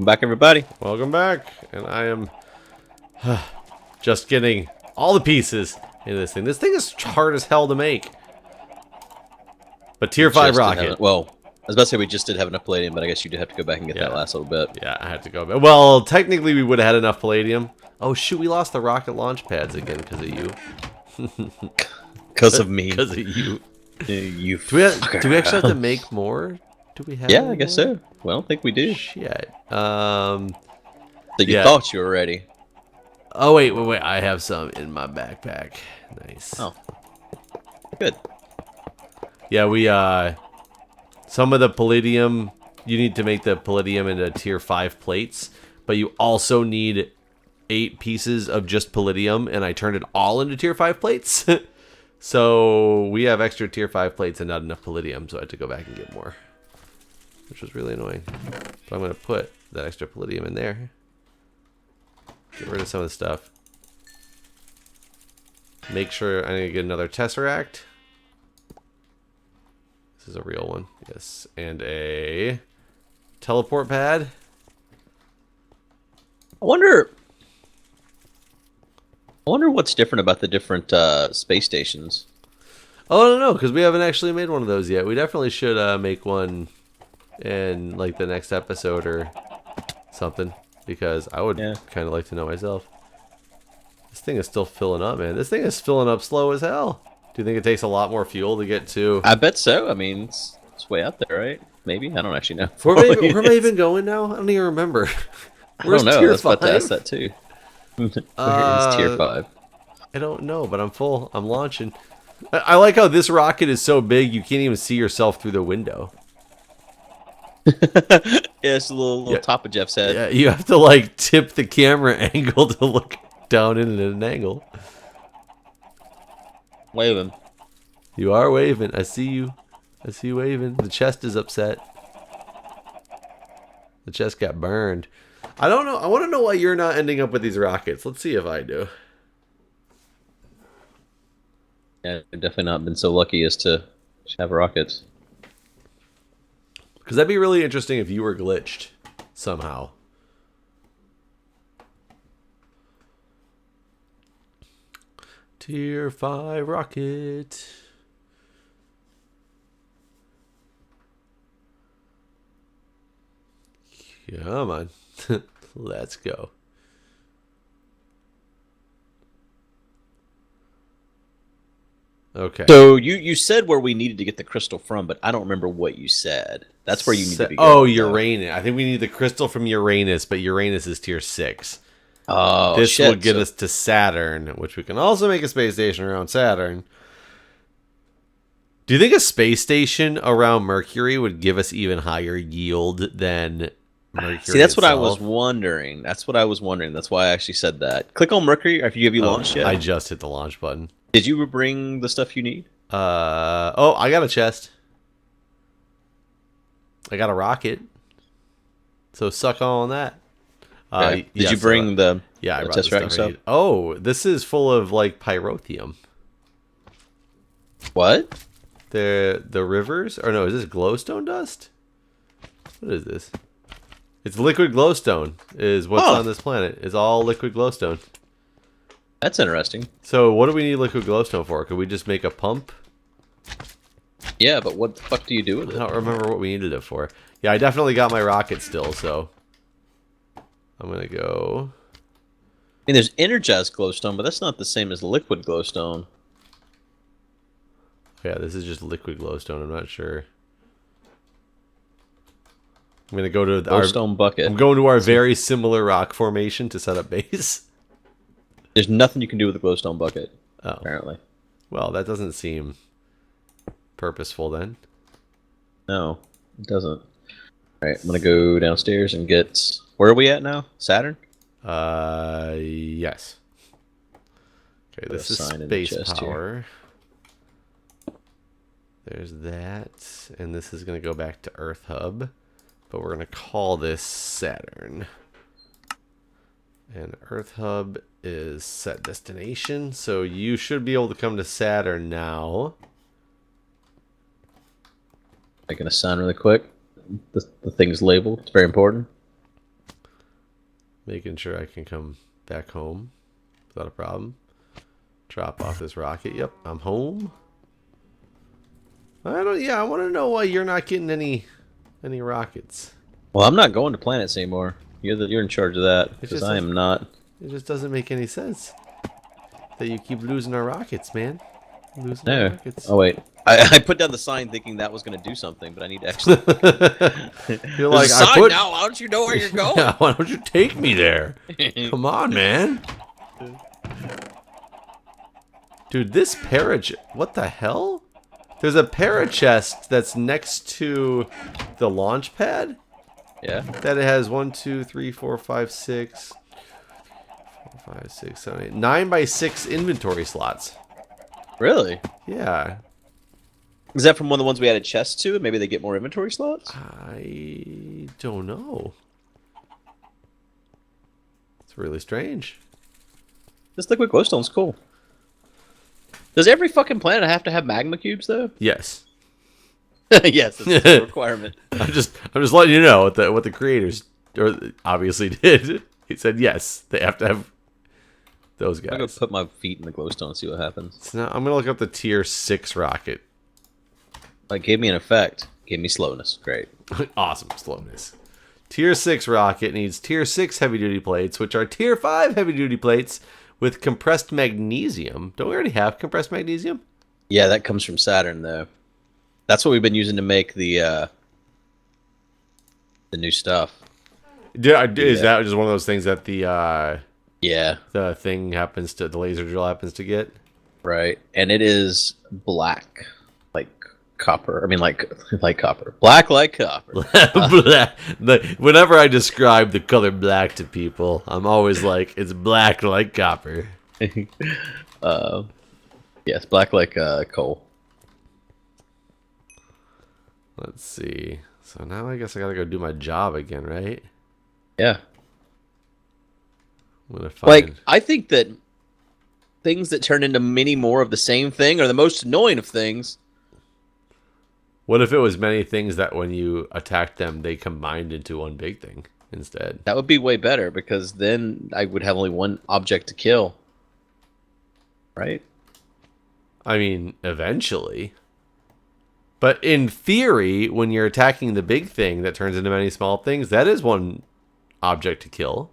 Welcome back, everybody. Welcome back. And I am just getting all the pieces in this thing. This thing is hard as hell to make. But tier 5 rocket. Well, I was about to say we just did have enough palladium, but I guess you did have to go back and get that last little bit. Yeah, I had to go back. Well, technically we would have had enough palladium. Oh shoot, we lost the rocket launch pads again because of you. Because of me. Because of you. You Do we actually have to make more? Do we have? Yeah, I guess so. Well, I don't think we do. Shit. So you thought you were ready. Oh wait. I have some in my backpack. Nice. Oh, good. Yeah, we some of the palladium. You need to make the palladium into tier 5 plates, but you also need 8 pieces of just palladium, and I turned it all into tier 5 plates. So we have extra tier 5 plates and not enough palladium, so I had to go back and get more, which was really annoying. So I'm going to put that extra palladium in there. Get rid of some of the stuff. Make sure I need to get another tesseract. This is a real one. Yes. And a teleport pad. I wonder what's different about the different space stations. Oh, I don't know, because we haven't actually made one of those yet. We definitely should make one in like the next episode or something, because I would kind of like to know myself. This thing is still filling up, man. This thing is filling up slow as hell. Do you think it takes a lot more fuel to get to? I bet so. I mean, it's way out there, right? Maybe. I don't actually know. Where am I even going now? I don't even remember. Where's I don't know. tier I was about 5? to ask that too. Where's tier 5? I don't know, but I'm full. I'm launching. I like how this rocket is so big you can't even see yourself through the window. Yeah, it's a little top of Jeff's head. Yeah, you have to like tip the camera angle to look down in at an angle. Waving. You are waving. I see you. I see you waving. The chest is upset. The chest got burned. I don't know. I want to know why you're not ending up with these rockets. Let's see if I do. Yeah, I've definitely not been so lucky as to have rockets. Because that'd be really interesting if you were glitched somehow. Tier 5 rocket. Come on. Let's go. Okay. So you said where we needed to get the crystal from, but I don't remember what you said. That's where you need to be going. Oh, Uranus. I think we need the crystal from Uranus, but Uranus is tier 6. Oh, this will get us to Saturn, which we can also make a space station around Saturn. Do you think a space station around Mercury would give us even higher yield than Mercury? See, that's itself? what I was wondering. That's what I was wondering. That's why I actually said that. Click on Mercury. Have you launched yet? I just hit the launch button. Did you bring the stuff you need? Oh, I got a chest. I got a rocket. So suck on that. Did you bring the I brought tesseract stuff? Oh, this is full of like pyrotheum. What? The rivers? Or no, is this glowstone dust? What is this? It's liquid glowstone is what's on this planet. It's all liquid glowstone. That's interesting. So what do we need liquid glowstone for? Could we just make a pump? Yeah, but what the fuck do you do with it? I don't remember what we needed it for. Yeah, I definitely got my rocket still, so I'm going to go. I mean, there's energized glowstone, but that's not the same as liquid glowstone. Yeah, this is just liquid glowstone. I'm not sure. I'm going to go to our glowstone bucket. I'm going to our very similar rock formation to set up base. There's nothing you can do with a glowstone bucket, apparently. Well, that doesn't seem purposeful then. No, it doesn't. Alright, I'm going to go downstairs and get... Where are we at now? Saturn? Yes. Okay, this is space power. There's that. And this is going to go back to Earth Hub. But we're going to call this Saturn. And Earth Hub is set destination. So you should be able to come to Saturn now. Making a sign really quick. The thing's labeled. It's very important. Making sure I can come back home without a problem. Drop off this rocket. Yep, I'm home. I want to know why you're not getting any rockets. Well, I'm not going to planets anymore. You're in charge of that because I am not. It just doesn't make any sense that you keep losing our rockets, man. Losing our rockets. Oh wait, I put down the sign thinking that was going to do something, but I need to actually. You're like, There's a sign now. Why don't you know where you're going? Yeah, why don't you take me there? Come on, man. Dude, this what the hell? There's a parachest that's next to the launch pad. Yeah. That it has 1, 2, 3, 4, 5, 6, 4, 5, 6, 7, 8, 9 by 6 inventory slots. Really? Yeah. Is that from one of the ones we added chests to? Maybe they get more inventory slots? I don't know. It's really strange. This liquid glowstone's cool. Does every fucking planet have to have magma cubes though? Yes. Yes, that's a requirement. I'm just letting you know what the creators obviously did. He said yes, they have to have those guys. I'm gonna put my feet in the glowstone and see what happens. So now I'm gonna look up the tier 6 rocket. Like, gave me an effect. Gave me slowness. Great. Awesome slowness. Tier 6 rocket needs tier 6 heavy duty plates, which are tier 5 heavy duty plates with compressed magnesium. Don't we already have compressed magnesium? Yeah, that comes from Saturn though. That's what we've been using to make the new stuff. Is that just one of those things that the thing the laser drill happens to get? Right, and it is black, like copper. I mean, like copper. Black like copper. Whenever I describe the color black to people, I'm always like, it's black like copper. Yes, black like coal. Let's see. So now I guess I gotta go do my job again, right? Yeah. I'm gonna find... Like, I think that things that turn into many more of the same thing are the most annoying of things. What if it was many things that when you attacked them, they combined into one big thing instead? That would be way better, because then I would have only one object to kill. Right? I mean, eventually. But in theory, when you're attacking the big thing that turns into many small things, that is one object to kill.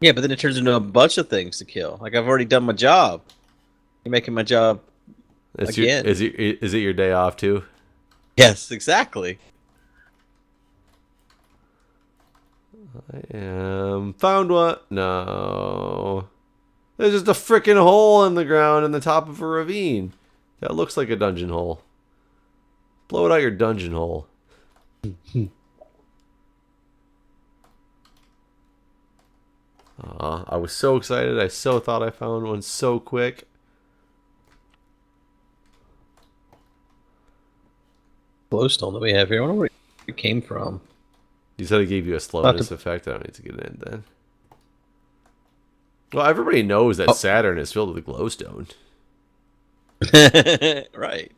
Yeah, but then it turns into a bunch of things to kill. Like, I've already done my job. You're making my job again. Is it your day off too? Yes, exactly. I am... Found one? No. There's just a freaking hole in the ground in the top of a ravine. That looks like a dungeon hole. Blow it out your dungeon hole. I was so excited. I so thought I found one so quick. Glowstone that we have here. I wonder where it came from. You said it gave you a slowness effect. I don't need to get it in then. Well, everybody knows that Saturn is filled with glowstone. Right.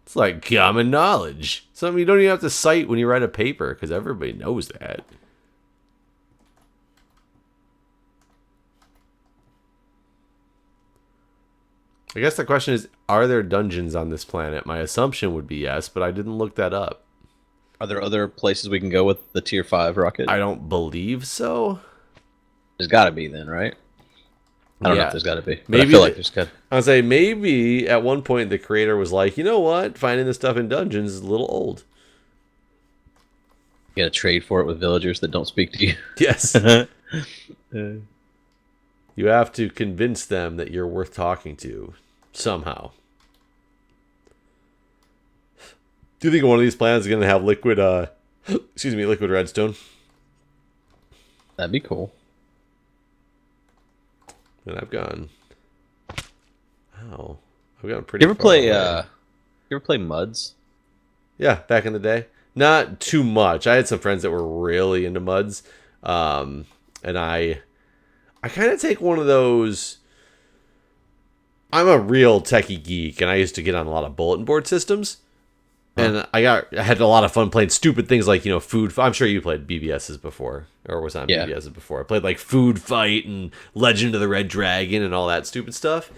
It's like common knowledge. Something you don't even have to cite when you write a paper, because everybody knows that. I guess the question is, are there dungeons on this planet? My assumption would be yes, but I didn't look that up. Are there other places we can go with the tier 5 rocket? I don't believe so. There's got to be then, right? I don't know if there's got to be. Maybe I feel like there's got. I'd say maybe at one point the creator was like, you know what? Finding this stuff in dungeons is a little old. You got to trade for it with villagers that don't speak to you. Yes. You have to convince them that you're worth talking to somehow. Do you think one of these planets is going to have liquid liquid redstone? That'd be cool. And I've gone. Wow. I've gone pretty You ever play Muds? Yeah, back in the day. Not too much. I had some friends that were really into Muds. And I kind of take one of those. I'm a real techie geek, and I used to get on a lot of bulletin board systems. And I had a lot of fun playing stupid things like, food. I'm sure you played BBSs before, or was on Yeah. BBSs before. I played like Food Fight and Legend of the Red Dragon and all that stupid stuff.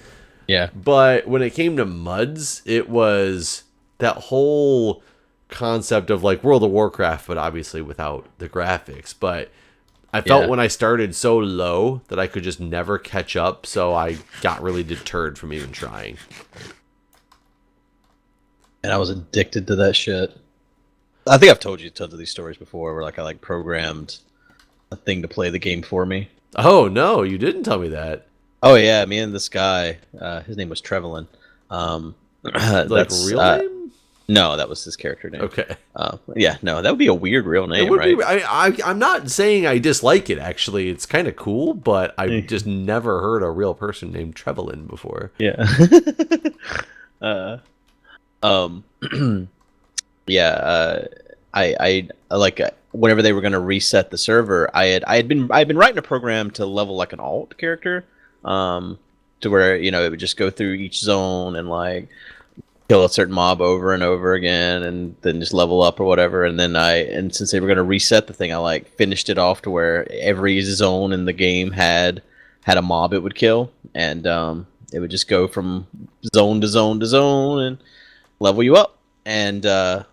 Yeah. But when it came to MUDs, it was that whole concept of like World of Warcraft, but obviously without the graphics. But I felt when I started so low that I could just never catch up, so I got really deterred from even trying. And I was addicted to that shit. I think I've told you tons of these stories before where I programmed a thing to play the game for me. Oh, no, you didn't tell me that. Oh yeah, me and this guy, his name was Trevelyan. Like real name? No, that was his character name. Okay. Yeah, no, that would be a weird real name, It would right? be. I'm not saying I dislike it. Actually, it's kind of coul, but I've just never heard a real person named Trevelyan before. Yeah. Yeah. I like whenever they were going to reset the server, I'd been writing a program to level like an alt character, to where it would just go through each zone and like kill a certain mob over and over again, and then just level up or whatever. And then since they were going to reset the thing, I like finished it off to where every zone in the game had a mob it would kill, and it would just go from zone to zone to zone and level you up. And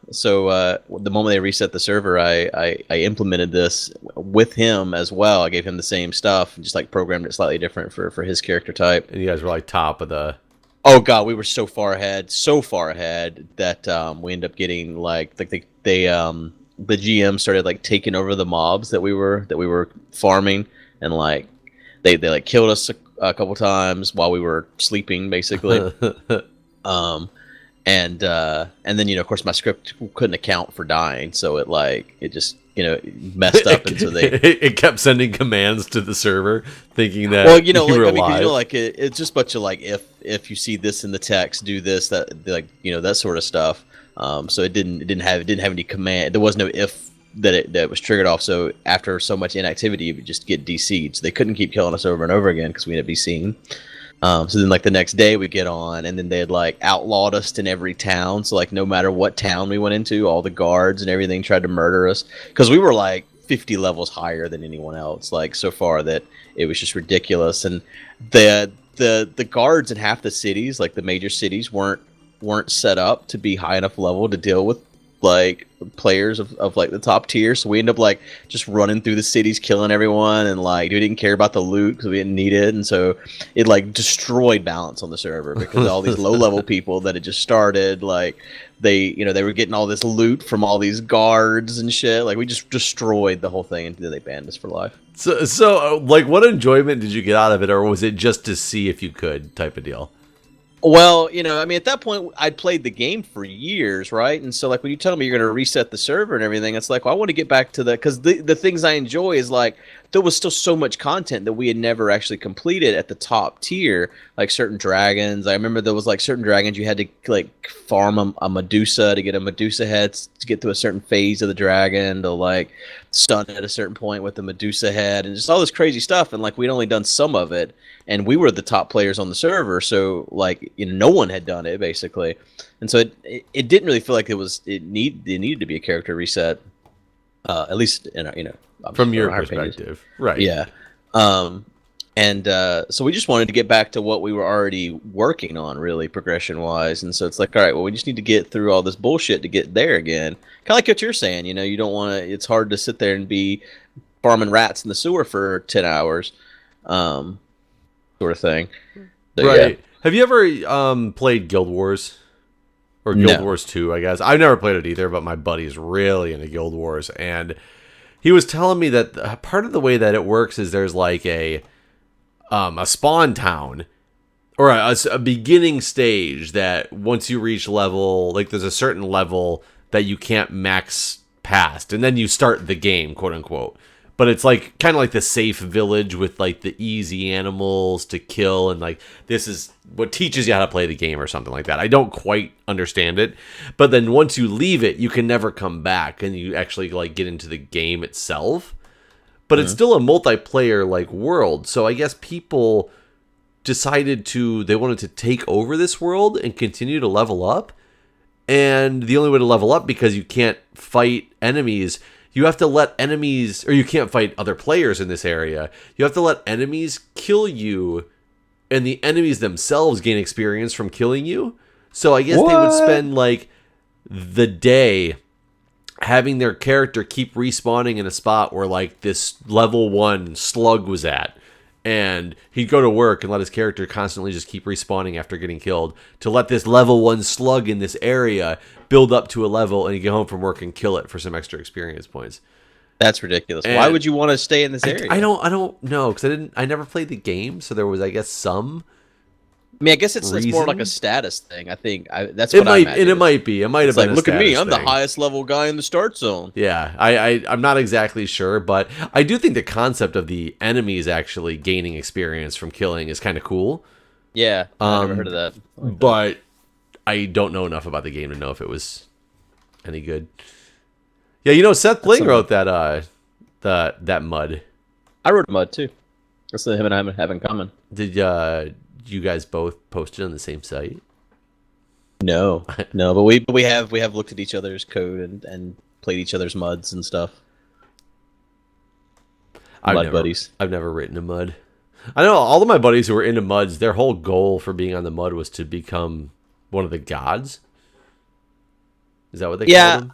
so the moment they reset the server, I implemented this with him as well. I gave him the same stuff, and just like programmed it slightly different for his character type. And you guys were like top of the. Oh god, we were so far ahead that we ended up getting like the GM started like taking over the mobs that we were farming, and like they like killed us a couple times while we were sleeping, basically. And then of course my script couldn't account for dying, so it just messed up, and so it kept sending commands to the server thinking that you were alive. It's just a bunch of like if you see this in the text, do this, that, like that sort of stuff. So it didn't have any command. There was no if that was triggered off. So after so much inactivity, it would just get DC'd. So they couldn't keep killing us over and over again because we ended up DC'ing. So then like the next day we get on, and then they had like outlawed us in every town. So like no matter what town we went into, all the guards and everything tried to murder us because we were like 50 levels higher than anyone else, like so far that it was just ridiculous. And the guards in half the cities, like the major cities, weren't set up to be high enough level to deal with like players of like the top tier. So we end up like just running through the cities killing everyone, and like we didn't care about the loot because we didn't need it. And so it like destroyed balance on the server because all these low level people that had just started, like they were getting all this loot from all these guards and shit. Like we just destroyed the whole thing, and then they banned us for life. So like what enjoyment did you get out of it, or was it just to see if you could type of deal? Well, I mean, at that point, I'd played the game for years, right? And so, like, when you tell me you're going to reset the server and everything, it's like, well, I want to get back to that, because the things I enjoy is, like, there was still so much content that we had never actually completed at the top tier, like certain dragons. I remember there was, like, certain dragons you had to, like, farm a Medusa to get a Medusa head to get to a certain phase of the dragon, to, like, stun at a certain point with the Medusa head, and just all this crazy stuff. And, like, we'd only done some of it, and we were the top players on the server, so like no one had done it basically, and so it didn't really feel like it needed to be a character reset, at least from your perspective, right? Yeah, and so we just wanted to get back to what we were already working on, really progression wise, and so it's like, all right, well, we just need to get through all this bullshit to get there again. Kind of like what you're saying, you don't want to. It's hard to sit there and be farming rats in the sewer for 10 hours. Sort of thing. So, right. Yeah. Have you ever played Guild Wars? Or Guild Wars 2, I guess. I've never played it either, but my buddy's really into Guild Wars. And he was telling me that part of the way that it works is there's like a spawn town, or a beginning stage that once you reach level, like there's a certain level that you can't max past. And then you start the game, quote unquote. But it's like kind of like the safe village with like the easy animals to kill, and like this is what teaches you how to play the game or something like that. I don't quite understand it, but then once you leave it, you can never come back, and you actually like get into the game itself. But it's still a multiplayer like world, so I guess people decided they wanted to take over this world and continue to level up. And the only way to level up, because you can't fight enemies, you have to let enemies, or you can't fight other players in this area. You have to let enemies kill you, and the enemies themselves gain experience from killing you. So I guess they would spend like the day having their character keep respawning in a spot where like this level 1 slug was at. And he'd go to work and let his character constantly just keep respawning after getting killed to let this level 1 slug in this area build up to a level, and you get home from work and kill it for some extra experience points. That's ridiculous. And why would you want to stay in this area? I don't know, because I never played the game, so there was, I guess, some. I mean, I guess it's more like a status thing. I think that's what I imagine. And it might be. It might have been like, look at me, I'm thing. the highest level guy in the start zone. Yeah, I'm not exactly sure, but I do think the concept of the enemies actually gaining experience from killing is kind of cool. Yeah, I've never heard of that. But I don't know enough about the game to know if it was any good. Yeah, Seth Bling wrote that that mud. I wrote mud too. That's what him and I have in common. Did you guys both post it on the same site? No, but we have looked at each other's code and played each other's muds and stuff. Buddies. I've never written a mud. I know all of my buddies who were into muds, their whole goal for being on the mud was to become one of the gods. Is that what they called them?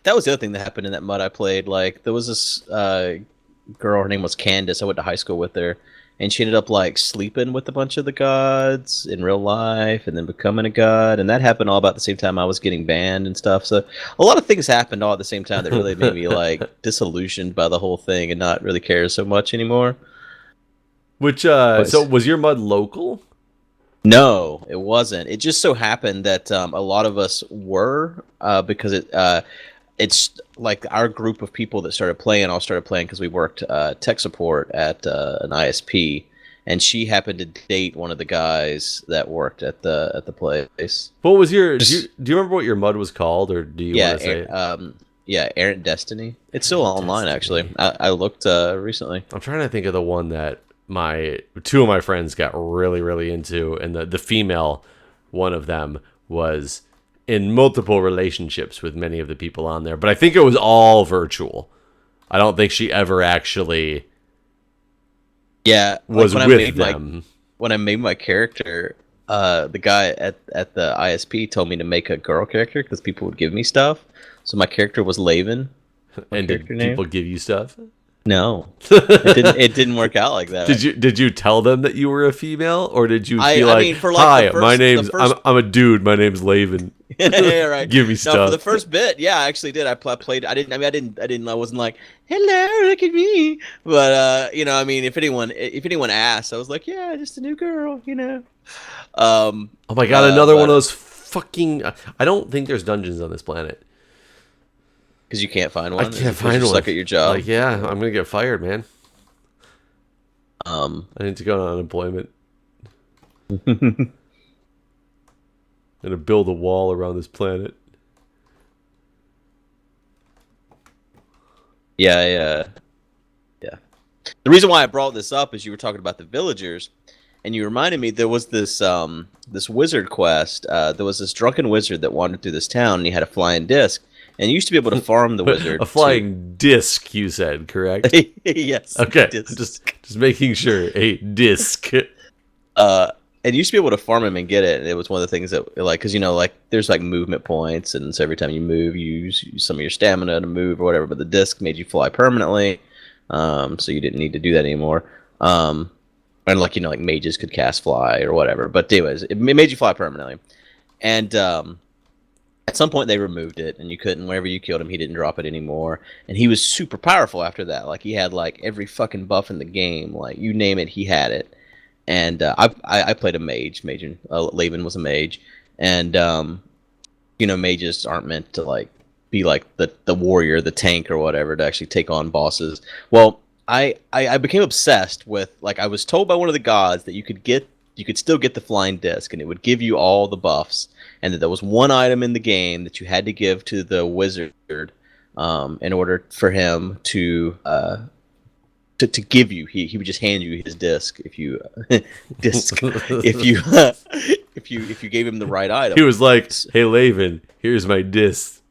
That was the other thing that happened in that mud I played. Like, there was this girl, her name was Candace. I went to high school with her. And she ended up like sleeping with a bunch of the gods in real life and then becoming a god. And that happened all about the same time I was getting banned and stuff. So a lot of things happened all at the same time that really made me like disillusioned by the whole thing and not really care so much anymore. Which, so was your mud local? No, it wasn't. It just so happened that a lot of us were because it's like our group of people that started playing all started playing because we worked tech support at an ISP, and she happened to date one of the guys that worked at the place. What was your? Do you remember what your mud was called, or do you want to say it? Errant Destiny. It's still online actually. I looked recently. I'm trying to think of the one that two of my friends got really, really into, and the female one of them was in multiple relationships with many of the people on there, but I think it was all virtual. I don't think she ever actually was with them. When I made my character, the guy at the ISP told me to make a girl character because people would give me stuff. So my character was Laven. And did people give you stuff? No, it didn't work out like that. Did you tell them that you were a female, or did you feel hi, my name's I'm a dude. My name's Laven. Yeah, right. Give me stuff. No, for the first bit, yeah, I actually did. I played. I wasn't like, hello, look at me. But if anyone asked, I was like, yeah, just a new girl, Oh my god, another one of those fucking. I don't think there's dungeons on this planet. Because you can't find one. I can't find one. Suck at your job. Like, yeah, I'm gonna get fired, man. I need to go on unemployment. Gonna build a wall around this planet. Yeah. The reason why I brought this up is you were talking about the villagers, and you reminded me there was this wizard quest. There was this drunken wizard that wandered through this town, and he had a flying disc. And you used to be able to farm the wizard. A flying disc, you said, correct? Yes. Okay. Just making sure. A disc. And you used to be able to farm him and get it. And it was one of the things that, because there's like movement points, and so every time you move, you use some of your stamina to move or whatever. But the disc made you fly permanently, so you didn't need to do that anymore. And like mages could cast fly or whatever. But anyways, it made you fly permanently, and at some point they removed it, and you couldn't. Whenever you killed him, he didn't drop it anymore, and he was super powerful after that. Like, he had like every fucking buff in the game. Like, you name it, he had it. And I played a mage. Laven was a mage, and mages aren't meant to like be like the warrior, the tank or whatever, to actually take on bosses. Well, I became obsessed with, like, I was told by one of the gods that you could still get the flying disc, and it would give you all the buffs, and that there was one item in the game that you had to give to the wizard in order for him to give you. He would just hand you his disc if you if you gave him the right item. He was like, "Hey, Laven, here's my disc.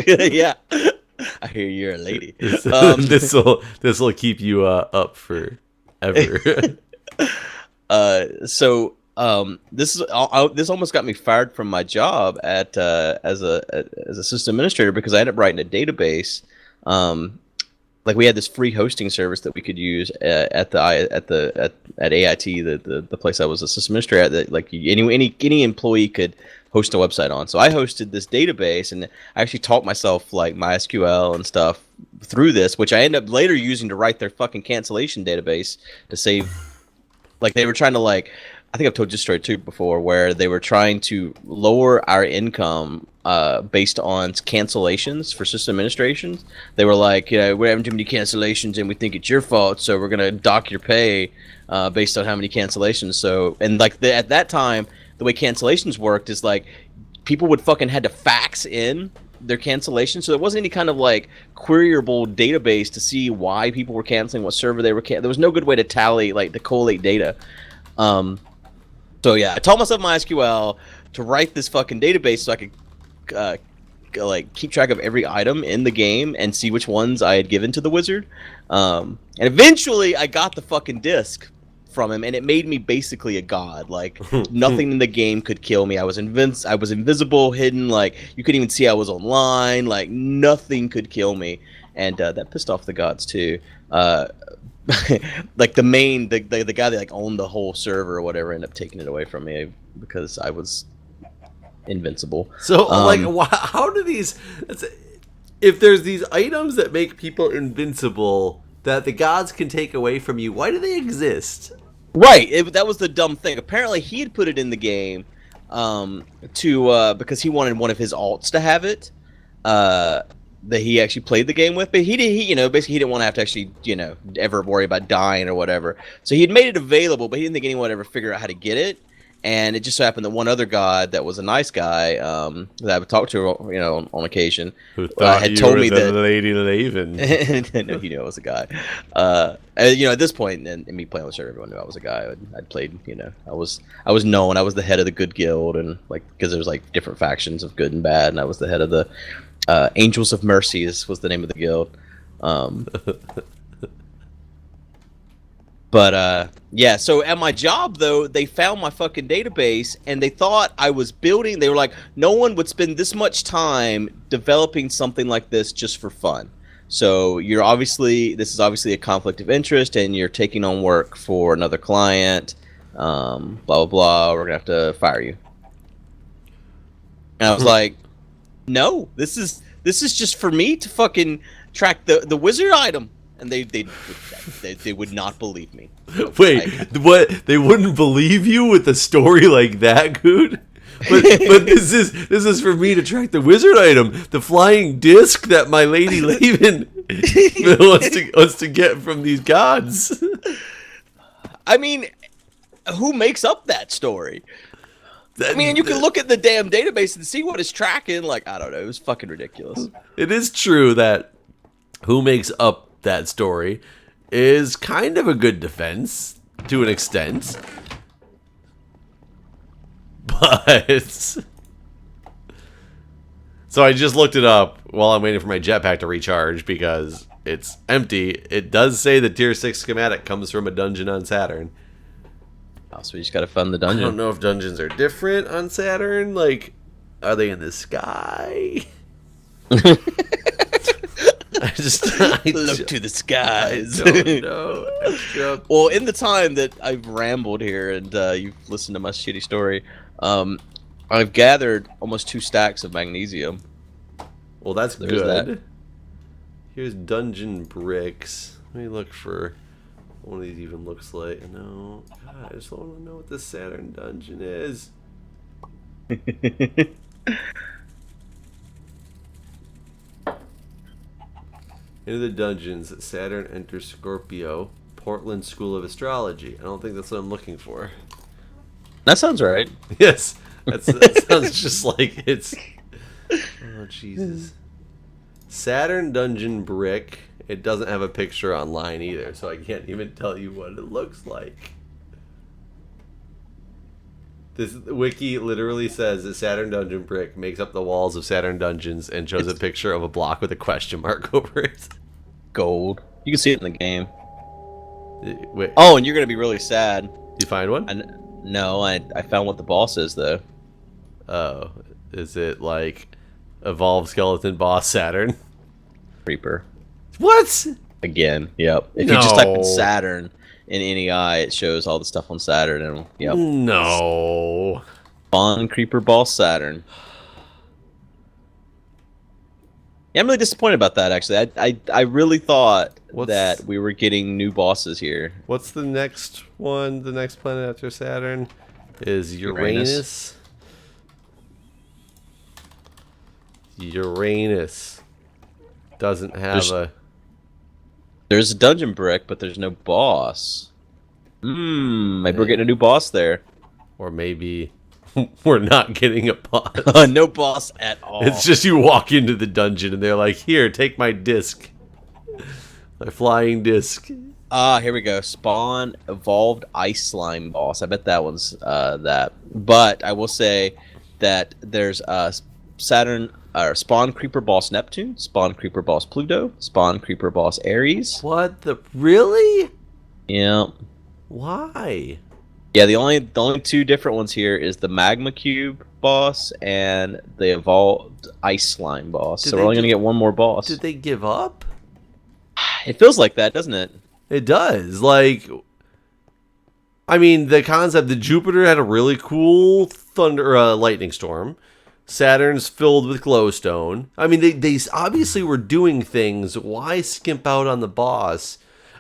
Yeah, I hear you're a lady. This'll keep you up for ever." This almost got me fired from my job at as a system administrator because I ended up writing a database. Like we had this free hosting service that we could use at AIT, the place I was a system administrator at, that like any employee could host a website on. So I hosted this database, and I actually taught myself like MySQL and stuff through this, which I ended up later using to write their fucking cancellation database to save. Like they were trying to like, I think I've told this story too before, where they were trying to lower our income based on cancellations for system administrations. They were like, we're having too many cancellations and we think it's your fault, so we're gonna dock your pay based on how many cancellations. So, and like at that time, the way cancellations worked is like people would fucking had to fax in their cancellation, so there wasn't any kind of like queryable database to see why people were canceling, what server they were there was no good way to tally, like to collate data. So yeah, I taught myself MySQL to write this fucking database so I could like keep track of every item in the game and see which ones I had given to the wizard. And eventually I got the fucking disc from him, and it made me basically a god. Like nothing in the game could kill me. I was invisible, hidden, like you couldn't even see I was online, like nothing could kill me. And that pissed off the gods too. Like the guy that like owned the whole server or whatever ended up taking it away from me because I was invincible. So like how do these, if there's these items that make people invincible that the gods can take away from you, why do they exist? Right, that was the dumb thing. Apparently, he had put it in the game because he wanted one of his alts to have it that he actually played the game with. But basically he didn't want to have to actually ever worry about dying or whatever. So he had made it available, but he didn't think anyone would ever figure out how to get it. And it just so happened that one other god that was a nice guy that I would talk to, on occasion, who thought had you told were me the that Lady Laven. no, he knew I was a guy. At this point, and me playing with everyone knew I was a guy. I'd played, I was known. I was the head of the good guild, and like because there's like different factions of good and bad, and I was the head of the Angels of Mercy was the name of the guild. But yeah, so at my job though, they found my fucking database and they thought I was building. They were like, no one would spend this much time developing something like this just for fun. So this is obviously a conflict of interest, and you're taking on work for another client. Blah blah blah. We're gonna have to fire you. And I was like, no, this is just for me to fucking track the wizard item. And they would not believe me. Wait, what? They wouldn't believe you with a story like that, Guude? But this is for me to track the wizard item, the flying disc that my Lady Laven wants to get from these gods. I mean, who makes up that story? I mean, you can look at the damn database and see what it's tracking. Like, I don't know, it was fucking ridiculous. It is true that who makes up that story is kind of a good defense to an extent, but so I just looked it up while I'm waiting for my jetpack to recharge because it's empty. It does say the tier 6 schematic comes from a dungeon on Saturn. Oh, so we just gotta fund the dungeon. I don't know if dungeons are different on Saturn. Like, are they in the sky? I look to the skies. I don't know. Well, in the time that I've rambled here and you've listened to my shitty story, I've gathered almost 2 stacks of magnesium. Well, that's There's good. that. Here's dungeon bricks. Let me look for what one of these even looks like. No, God, I just want to know what the Saturn dungeon is. Into the dungeons, Saturn enters Scorpio, Portland School of Astrology. I don't think that's what I'm looking for. That sounds right. Yes, that sounds just like it's... Oh, Jesus. Saturn dungeon brick. It doesn't have a picture online either, so I can't even tell you what it looks like. This wiki literally says that Saturn Dungeon Brick makes up the walls of Saturn Dungeons and shows a picture of a block with a question mark over it. Gold. You can see it in the game. Wait, Oh, and you're gonna be really sad. you find one? No, I found what the boss is though. Oh, is it like Evolved Skeleton Boss Saturn? Creeper. What? Again, yep. If you just type in Saturn in NEI, it shows all the stuff on Saturn, and yep. No. Spawn Creeper Boss Saturn. Yeah, I'm really disappointed about that. Actually, I really thought that we were getting new bosses here. What's the next one? The next planet after Saturn is Uranus. Uranus doesn't have There's a dungeon brick, but there's no boss. Maybe we're getting a new boss there. Or maybe we're not getting a boss. No boss at all. It's just you walk into the dungeon and they're like, here, take my disc. My flying disc. Here we go. Spawn Evolved Ice Slime Boss. I bet that one's that. But I will say that there's Saturn... Spawn Creeper Boss Neptune, Spawn Creeper Boss Pluto, Spawn Creeper Boss Ares. What the... Really? Yeah. Why? Yeah, the only two different ones here is the Magma Cube boss and the Evolved Ice Slime boss. So we're only going to get one more boss. Did they give up? It feels like that, doesn't it? It does. Like... I mean, the concept... The Jupiter had a really cool lightning storm. Saturn's filled with glowstone. I mean, they obviously were doing things. Why skimp out on the boss?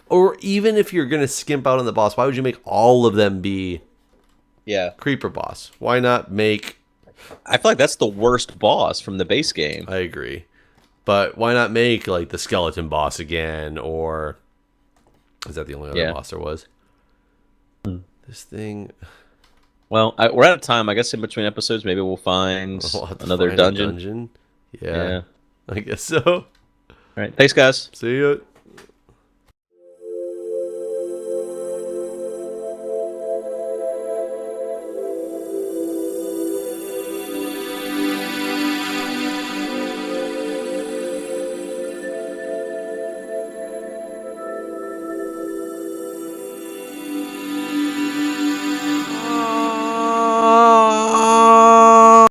Or even if you're going to skimp out on the boss, why would you make all of them be Creeper boss? Why not make... I feel like that's the worst boss from the base game. I agree. But why not make, like, the skeleton boss again? Or... Is that the only other boss there was? This thing... Well, we're out of time. I guess in between episodes, maybe we'll find another dungeon. Yeah, I guess so. All right. Thanks, guys. See ya.